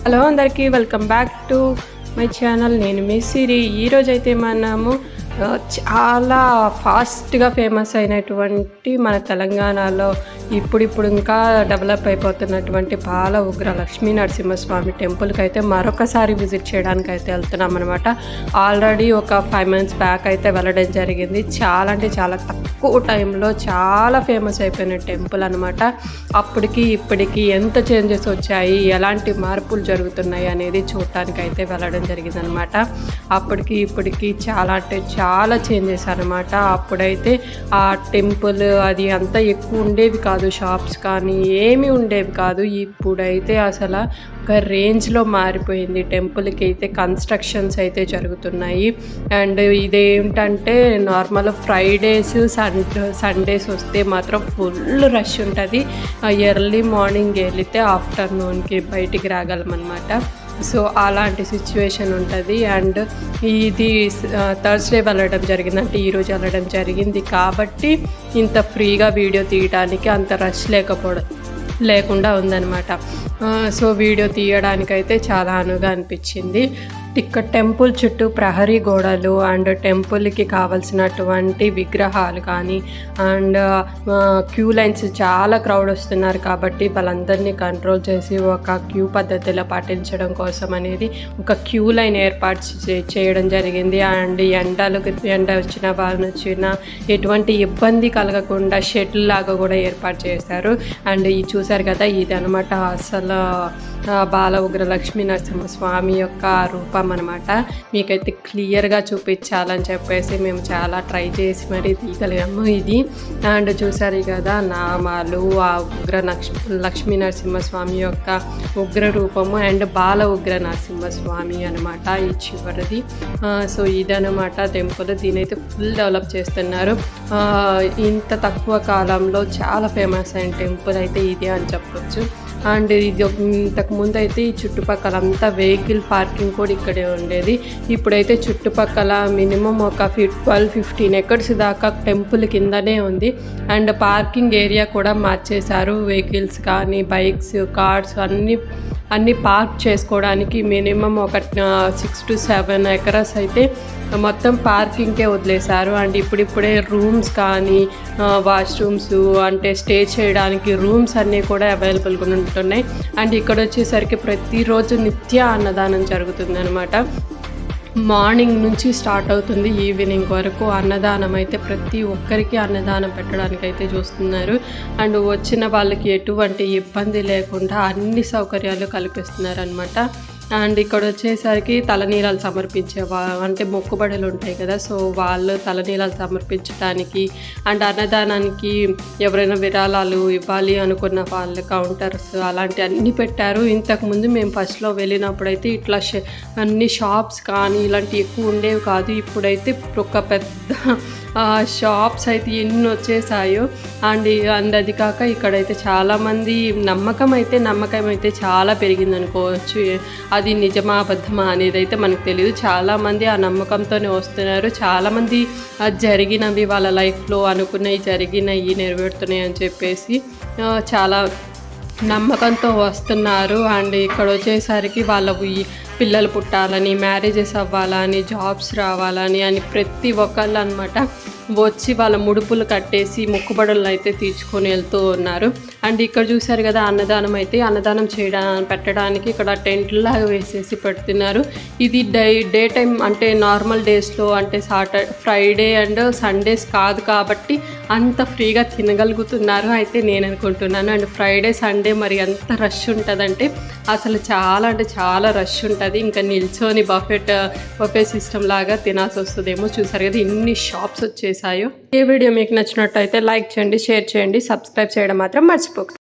Hello అందరికీ welcome back to my channel. నేను మీ సిరి. ఈరోజైతే మనము చాలా ఫాస్ట్గా ఫేమస్ అయినటువంటి మన తెలంగాణలో ఇప్పుడు ఇంకా డెవలప్ అయిపోతున్నటువంటి బాల ఉగ్ర లక్ష్మీ నరసింహస్వామి టెంపుల్కి అయితే మరొకసారి విజిట్ చేయడానికి అయితే వెళ్తున్నాం అనమాట. ఆల్రెడీ ఒక 5 months బ్యాక్ అయితే వెళ్ళడం జరిగింది. చాలా అంటే చాలా తక్కువ టైంలో చాలా ఫేమస్ అయిపోయిన టెంపుల్ అనమాట. అప్పటికి ఇప్పటికి ఎంత చేంజెస్ వచ్చాయి, ఎలాంటి మార్పులు జరుగుతున్నాయి అనేది చూడటానికి అయితే వెళ్ళడం జరిగిందనమాట. అప్పటికి ఇప్పటికి చాలా అంటే చాలా చేంజెస్ అనమాట. అప్పుడైతే ఆ టెంపుల్ అది అంతా ఎక్కువ ఉండేవి కాదు, షాప్స్ కానీ ఏమీ ఉండేవి కాదు. ఇప్పుడైతే అసలు ఒక రేంజ్లో మారిపోయింది. టెంపుల్కి అయితే కన్స్ట్రక్షన్స్ అయితే జరుగుతున్నాయి. అండ్ ఇదేంటంటే నార్మల్ ఫ్రైడేస్ సండేస్ వస్తే మాత్రం ఫుల్ రష్ ఉంటుంది. ఎర్లీ మార్నింగ్ వెళితే ఆఫ్టర్నూన్కి బయటికి రాగలమన్నమాట. సో అలాంటి సిచ్యువేషన్ ఉంటుంది. అండ్ ఇది థర్స్డే వెళ్ళడం జరిగింది, అంటే ఈరోజు వెళ్ళడం జరిగింది కాబట్టి ఇంత ఫ్రీగా వీడియో తీయడానికి అంత రష్ లేకుండా ఉందన్నమాట. సో వీడియో తీయడానికైతే చాలా అనువుగా అనిపించింది. ఇక్కడ టెంపుల్ చుట్టూ ప్రహరీ గోడలు అండ్ టెంపుల్కి కావాల్సినటువంటి విగ్రహాలు కానీ అండ్ క్యూ లైన్స్, చాలా క్రౌడ్ వస్తున్నారు కాబట్టి వాళ్ళందరినీ కంట్రోల్ చేసి ఒక క్యూ పద్ధతిలో పాటించడం కోసం అనేది ఒక క్యూ లైన్ ఏర్పాటు చేయడం జరిగింది. అండ్ ఎండ వచ్చిన వాళ్ళని వచ్చిన ఎటువంటి ఇబ్బంది కలగకుండా షెటిల్ లాగా కూడా ఏర్పాటు చేశారు. అండ్ ఇది చూసారు కదా, ఇది అనమాట అసలు బాల ఉగ్ర లక్ష్మీ నరసింహస్వామి యొక్క రూపం అనమాట. మీకైతే క్లియర్గా చూపించాలని చెప్పేసి మేము చాలా ట్రై చేసి మరీ తీయగలిగాము ఇది. అండ్ చూసారు కదా నామాలు, ఆ ఉగ్ర లక్ష్మీ నరసింహస్వామి యొక్క ఉగ్ర రూపము అండ్ బాల ఉగ్ర నరసింహస్వామి అనమాట ఈ చివరిది. సో ఇదనమాట టెంపుల్. దీనైతే ఫుల్ డెవలప్ చేస్తున్నారు. ఇంత తక్కువ కాలంలో చాలా ఫేమస్ అయిన టెంపుల్ అయితే ఇదే అని చెప్పొచ్చు. అండ్ ఇది ఇంతకుముందు అయితే ఈ చుట్టుపక్కల అంతా వెహికల్ పార్కింగ్ కూడా ఇక్కడే ఉండేది. ఇప్పుడైతే చుట్టుపక్కల మినిమం ఒక 12-15 acres దాకా టెంపుల్ కిందనే ఉంది. అండ్ పార్కింగ్ ఏరియా కూడా మార్చేశారు. వెహికల్స్ కానీ బైక్స్, కార్స్ అన్నీ పార్క్ చేసుకోవడానికి మినిమం ఒక 6 to 7 acres అయితే మొత్తం పార్కింగ్కే వదిలేశారు. అండ్ ఇప్పుడిప్పుడే రూమ్స్ కానీ వాష్రూమ్స్ అంటే స్టే చేయడానికి రూమ్స్ అన్నీ కూడా అవైలబుల్గా ఉంటున్నాయి. అండ్ ఇక్కడ వచ్చేసరికి ప్రతిరోజు నిత్య అన్నదానం జరుగుతుంది అనమాట. మార్నింగ్ నుంచి స్టార్ట్ అవుతుంది ఈవినింగ్ వరకు అన్నదానం అయితే ప్రతి ఒక్కరికి అన్నదానం పెట్టడానికి అయితే చూస్తున్నారు. అండ్ వచ్చిన వాళ్ళకి ఎటువంటి ఇబ్బంది లేకుండా అన్ని సౌకర్యాలు కల్పిస్తున్నారు అనమాట. అండ్ ఇక్కడ వచ్చేసరికి తలనీలాలు సమర్పించే అంటే మొక్కుబడులు ఉంటాయి కదా, సో వాళ్ళు తలనీలాలు సమర్పించడానికి అండ్ అన్నదానానికి ఎవరైనా విరాళాలు ఇవ్వాలి అనుకున్న వాళ్ళ కౌంటర్స్ అలాంటి అన్నీ పెట్టారు. ఇంతకుముందు మేము ఫస్ట్లో వెళ్ళినప్పుడైతే ఇట్లా అన్ని షాప్స్ కానీ ఇలాంటివి ఎక్కువ ఉండేవి కాదు. ఇప్పుడైతే ఒక పెద్ద షాప్స్ అయితే ఎన్ని వచ్చేసాయో. అండ్ అది కాక ఇక్కడైతే చాలామంది నమ్మకం అయితే చాలా పెరిగింది అనుకోవచ్చు. అది నిజమా అబద్ధమా అనేది అయితే మనకు తెలియదు. చాలామంది ఆ నమ్మకంతోనే వస్తున్నారు. చాలామంది జరిగినవి వాళ్ళ లైఫ్లో అనుకున్నవి జరిగినవి నెరవేరుతున్నాయి అని చెప్పేసి చాలా నమ్మకంతో వస్తున్నారు. అండ్ ఇక్కడ వచ్చేసరికి వాళ్ళ పిల్లలు పుట్టాలని, మ్యారేజెస్ అవ్వాలని, జాబ్స్ రావాలని అని ప్రతి ఒక్కళ్ళు అనమాట వచ్చి వాళ్ళ ముడుపులు కట్టేసి మొక్కుబడులను అయితే తీర్చుకొని వెళ్తూ ఉన్నారు. అండ్ ఇక్కడ చూసారు కదా అన్నదానం పెట్టడానికి ఇక్కడ టెంట్లాగా వేసేసి పెడుతున్నారు. ఇది డే టైం అంటే నార్మల్ డేస్లో అంటే ఫ్రైడే అండ్ సండేస్ కాదు కాబట్టి అంత ఫ్రీగా తినగలుగుతున్నారు అయితే నేను అనుకుంటున్నాను. అండ్ ఫ్రైడే సండే మరి ఎంత రష్ ఉంటుందంటే అసలు చాలా అంటే చాలా రష్ ఉంటుంది. ఇంకా నిల్చొని బఫే సిస్టమ్ లాగా తినాల్సి వస్తుందేమో. చూసారు కదా ఎన్ని షాప్స్ వచ్చేసాయో. ఈ వీడియో మీకు నచ్చినట్టయితే లైక్ చేయండి, షేర్ చేయండి, సబ్స్క్రైబ్ చేయడం మాత్రం మర్చిపోకండి.